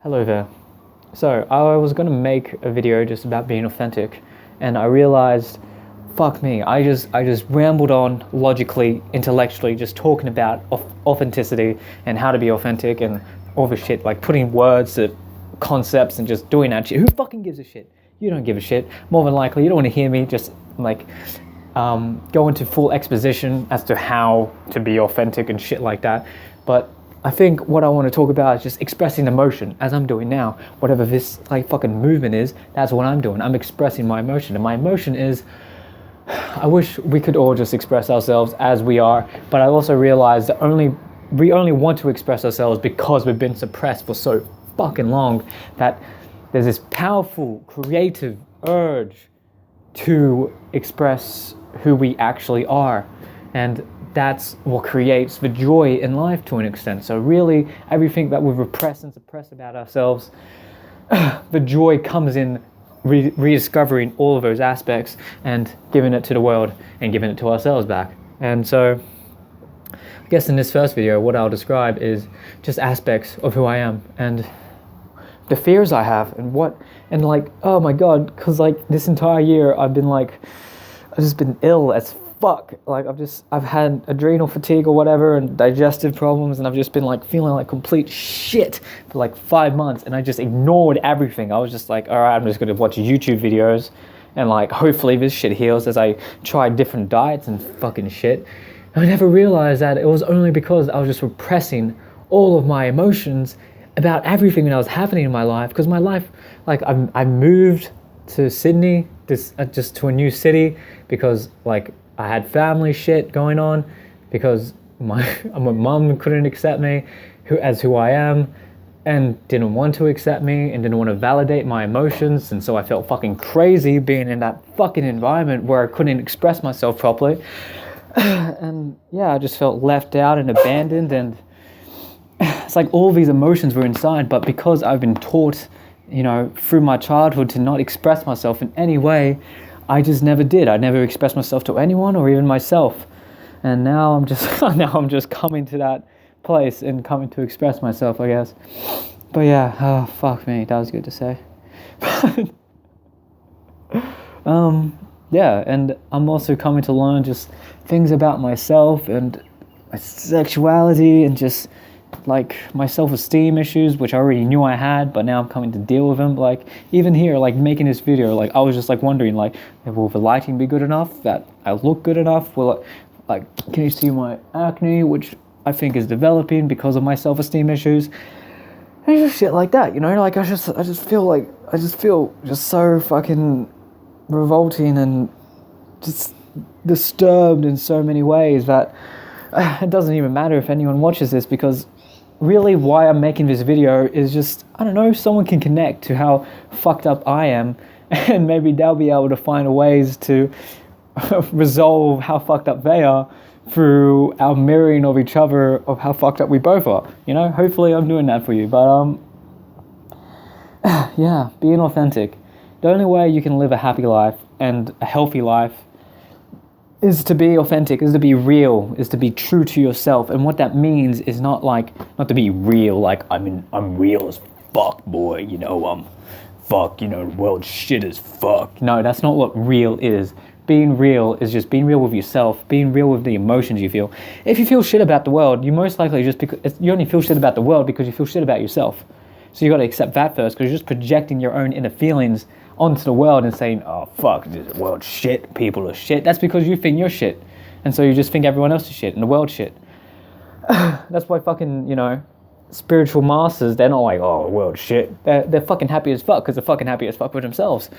Hello there. So, I was gonna make a video just about being authentic, and I realized, fuck me, I just rambled on logically, intellectually, just talking about authenticity and how to be authentic and all this shit, like putting words to concepts and just doing that shit. Who fucking gives a shit? You don't give a shit. More than likely, you don't want to hear me just go into full exposition as to how to be authentic and shit like that. But I think what I want to talk about is just expressing emotion, as I'm doing now. Whatever this fucking movement is, that's what I'm doing. I'm expressing my emotion, and my emotion is, I wish we could all just express ourselves as we are, but I also realize that we only want to express ourselves because we've been suppressed for so fucking long, that there's this powerful, creative urge to express who we actually are, and that's what creates the joy in life to an extent. So really, everything that we've repressed and suppressed about ourselves, the joy comes in rediscovering all of those aspects and giving it to the world and giving it to ourselves back. And so I guess in this first video, what I'll describe is just aspects of who I am and the fears I have and oh my God, because this entire year I've just been ill as fuck. I've had adrenal fatigue or whatever and digestive problems, and I've just been feeling like complete shit for 5 months, and I just ignored everything. I was just all right, I'm just gonna watch YouTube videos and hopefully this shit heals, as I tried different diets and fucking shit. And I never realized that it was only because I was just repressing all of my emotions about everything that was happening in my life. Because my life, I moved to Sydney, just to a new city, because I had family shit going on, because my mum couldn't accept me as who I am, and didn't want to accept me, and didn't want to validate my emotions, and so I felt fucking crazy being in that fucking environment where I couldn't express myself properly. And yeah, I just felt left out and abandoned, and it's all these emotions were inside, but because I've been taught, through my childhood to not express myself in any way, I just never did. I never expressed myself to anyone or even myself. And now I'm just coming to that place and coming to express myself, I guess. But yeah, oh fuck me, that was good to say. Yeah, and I'm also coming to learn just things about myself and my sexuality and just my self-esteem issues, which I already knew I had, but now I'm coming to deal with them. Even here, making this video, I was just wondering, will the lighting be good enough, that I look good enough? Will it, can you see my acne, which I think is developing because of my self-esteem issues? And just shit like that, I just feel just so fucking revolting and just disturbed in so many ways that it doesn't even matter if anyone watches this, because really why I'm making this video is just, I don't know, someone can connect to how fucked up I am, and maybe they'll be able to find ways to resolve how fucked up they are through our mirroring of each other of how fucked up we both are. Hopefully I'm doing that for you. But yeah, being authentic. The only way you can live a happy life and a healthy life is to be authentic, is to be real, is to be true to yourself. And what that means is not to be real, I'm real as fuck, boy, fuck, the world shit as fuck. No, that's not what real is. Being real is just being real with yourself, being real with the emotions you feel. If you feel shit about the world, you most likely you only feel shit about the world because you feel shit about yourself. So you got to accept that first, because you're just projecting your own inner feelings onto the world and saying, oh fuck, this world shit, people are shit. That's because you think you're shit, and so you just think everyone else is shit and the world's shit. That's why fucking spiritual masters, they're not oh, the world's shit. They're fucking happy as fuck because they're fucking happy as fuck with themselves.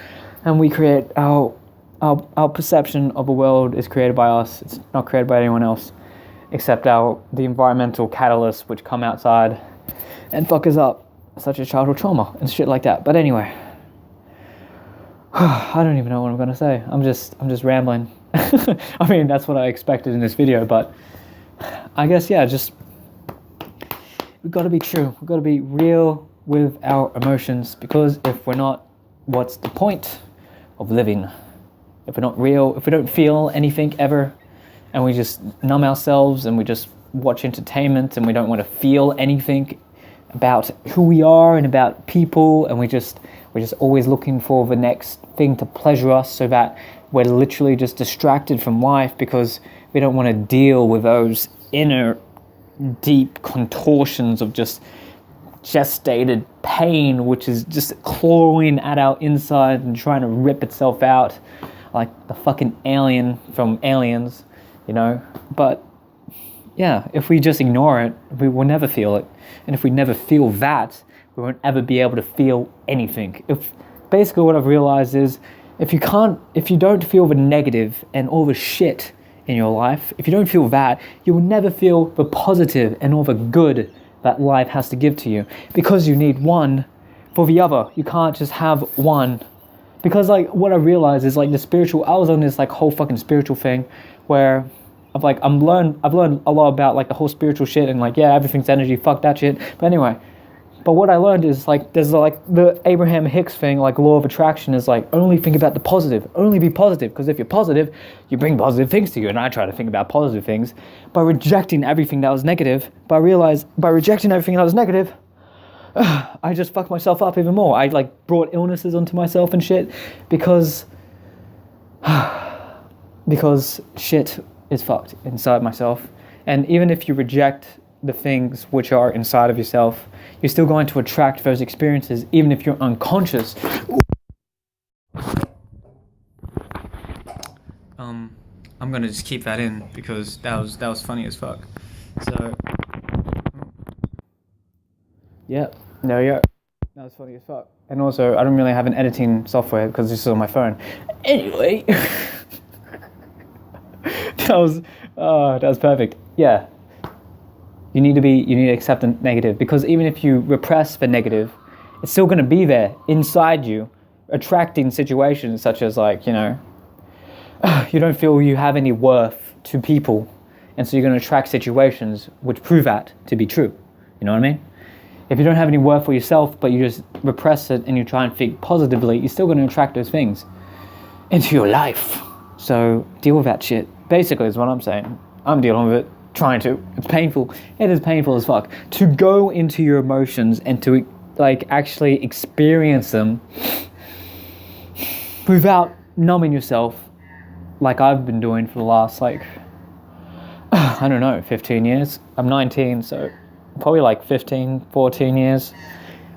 And we create our perception of the world is created by us. It's not created by anyone else except the environmental catalysts which come outside and fuck us up, such as childhood trauma and shit like that. But anyway, I don't even know what I'm gonna say. I'm just rambling. I mean, that's what I expected in this video, but I guess, yeah, just we've got to be true. We've got to be real with our emotions, because if we're not, what's the point of living? If we're not real, if we don't feel anything ever, and we just numb ourselves and we just watch entertainment and we don't want to feel anything, about who we are and about people, and we're just always looking for the next thing to pleasure us, so that we're literally just distracted from life because we don't want to deal with those inner deep contortions of just gestated pain, which is just clawing at our inside and trying to rip itself out like the fucking alien from Aliens, you know. But yeah, if we just ignore it, we will never feel it. And if we never feel that, we won't ever be able to feel anything. If basically what I've realized is, if you don't feel the negative and all the shit in your life, if you don't feel that, you will never feel the positive and all the good that life has to give to you, because you need one for the other. You can't just have one. Because like what I realized is like I was on this like whole fucking spiritual thing where I've learned a lot about like the whole spiritual shit, and like, yeah, everything's energy, fuck that shit. But anyway, but what I learned is like there's like the Abraham Hicks thing, like law of attraction, is like only think about the positive, only be positive, because if you're positive, you bring positive things to you. And I try to think about positive things by rejecting everything that was negative. But I realized by rejecting everything that was negative, I just fucked myself up even more. I like brought illnesses onto myself and shit because shit is fucked inside myself. And even if you reject the things which are inside of yourself, you're still going to attract those experiences, even if you're unconscious. I'm gonna just keep that in because that was funny as fuck. So yeah, there you go. That was funny as fuck. And also, I don't really have an editing software because this is on my phone. Anyway, that was perfect. Yeah. You need to accept the negative, because even if you repress the negative, it's still going to be there inside you, attracting situations such as like, you know, you don't feel you have any worth to people, and so you're going to attract situations which prove that to be true. You know what I mean? If you don't have any worth for yourself, but you just repress it and you try and think positively, you're still going to attract those things into your life. So deal with that shit. Basically is what I'm saying. I'm dealing with it. Trying to. It's painful. It is painful as fuck to go into your emotions and to like actually experience them without numbing yourself, like I've been doing for the last like I don't know, 15 years. I'm 19, so probably like 15, 14 years.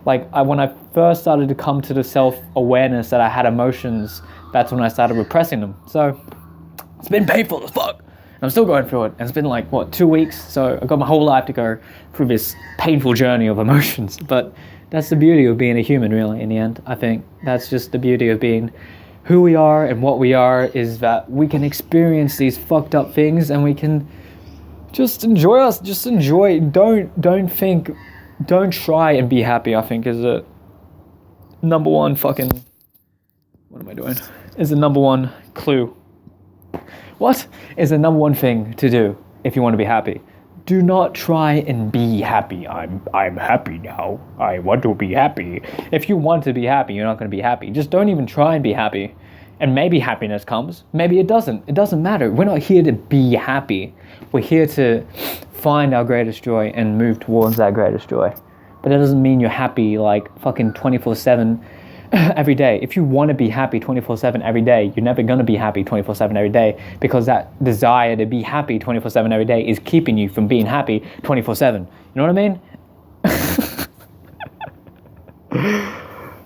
Like when I first started to come to the self-awareness that I had emotions, that's when I started repressing them. So it's been painful as fuck. I'm still going through it, and it's been like, 2 weeks, so I've got my whole life to go through this painful journey of emotions. But that's the beauty of being a human, really, in the end. I think that's just the beauty of being who we are and what we are, is that we can experience these fucked up things, and we can just enjoy don't try and be happy, I think, is the number one fucking, what am I doing? Is the number one clue. What is the number one thing to do if you want to be happy? Do not try and be happy. I'm happy now. I want to be happy. If you want to be happy, you're not going to be happy. Just don't even try and be happy. And maybe happiness comes. Maybe it doesn't. It doesn't matter. We're not here to be happy. We're here to find our greatest joy and move towards that greatest joy. But that doesn't mean you're happy like fucking 24/7 every day. If you want to be happy 24/7 every day, you're never going to be happy 24/7 every day, because that desire to be happy 24/7 every day is keeping you from being happy 24/7. You know what I mean?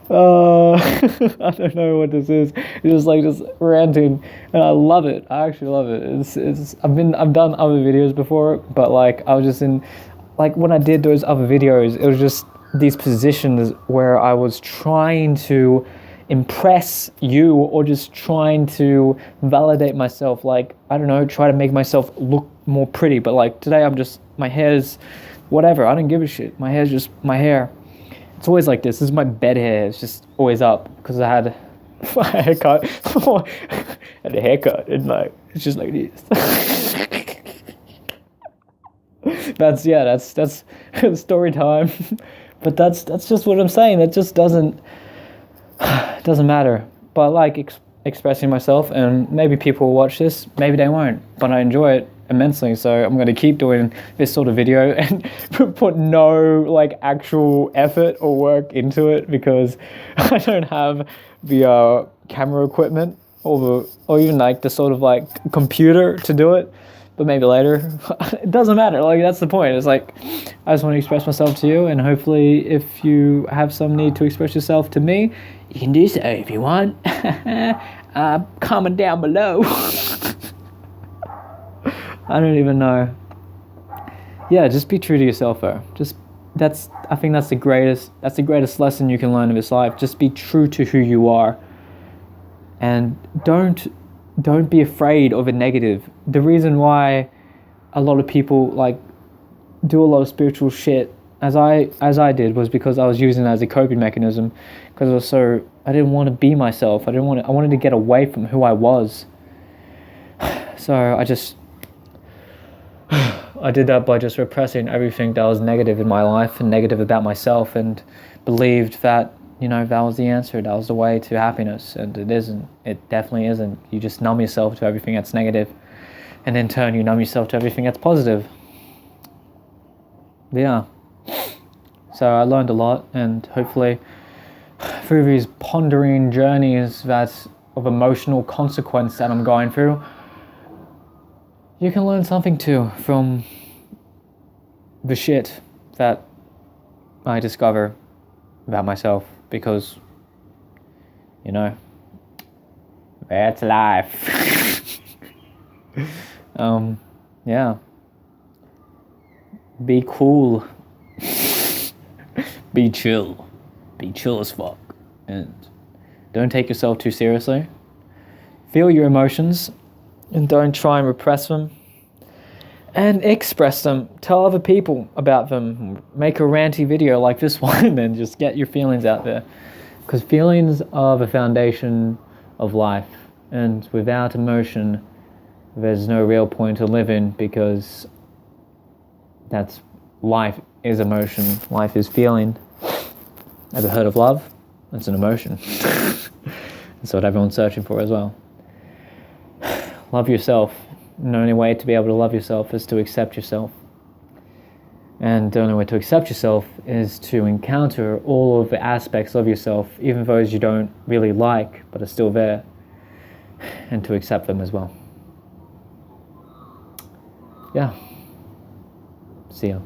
I don't know what this is. It's just ranting, and I love it. I actually love it. I've done other videos before, but like I was just in, like when I did those other videos, it was just these positions where I was trying to impress you, or just trying to validate myself, like, I don't know, try to make myself look more pretty. But like today my hair's whatever, I don't give a shit. My hair's just my hair. It's always like this. This is my bed hair. It's just always up because I had a haircut. And a haircut, and like it's just like this. That's story time. But that's just what I'm saying. It just doesn't matter. But like expressing myself, and maybe people will watch this, maybe they won't. But I enjoy it, immensely. So I'm going to keep doing this sort of video and put no like actual effort or work into it, because I don't have the camera equipment or even like the sort of like computer to do it. But maybe later. It doesn't matter. Like, that's the point. It's like, I just want to express myself to you, and hopefully if you have some need to express yourself to me, you can do so if you want. Comment down below. I don't even know. Yeah, just be true to yourself, though. I think that's the greatest lesson you can learn of this life. Just be true to who you are. And don't be afraid of a negative. The reason why a lot of people like do a lot of spiritual shit as I did was because I was using it as a coping mechanism, because I didn't want to be myself. I wanted to get away from who I was. So I did that by just repressing everything that was negative in my life and negative about myself, and believed that, that was the answer, that was the way to happiness, and it isn't. It definitely isn't. You just numb yourself to everything that's negative, and in turn you numb yourself to everything that's positive. Yeah. So I learned a lot, and hopefully through these pondering journeys of emotional consequence that I'm going through, you can learn something too from the shit that I discover about myself. Because, that's life. Yeah. Be cool. Be chill. Be chill as fuck. And don't take yourself too seriously. Feel your emotions and don't try and repress them. And express them. Tell other people about them. Make a ranty video like this one and just get your feelings out there. Because feelings are the foundation of life. And without emotion, there's no real point to living, because life is emotion. Life is feeling. Ever heard of love? It's an emotion. That's what everyone's searching for as well. Love yourself. And the only way to be able to love yourself is to accept yourself. And the only way to accept yourself is to encounter all of the aspects of yourself, even those you don't really like, but are still there, and to accept them as well. Yeah. See ya.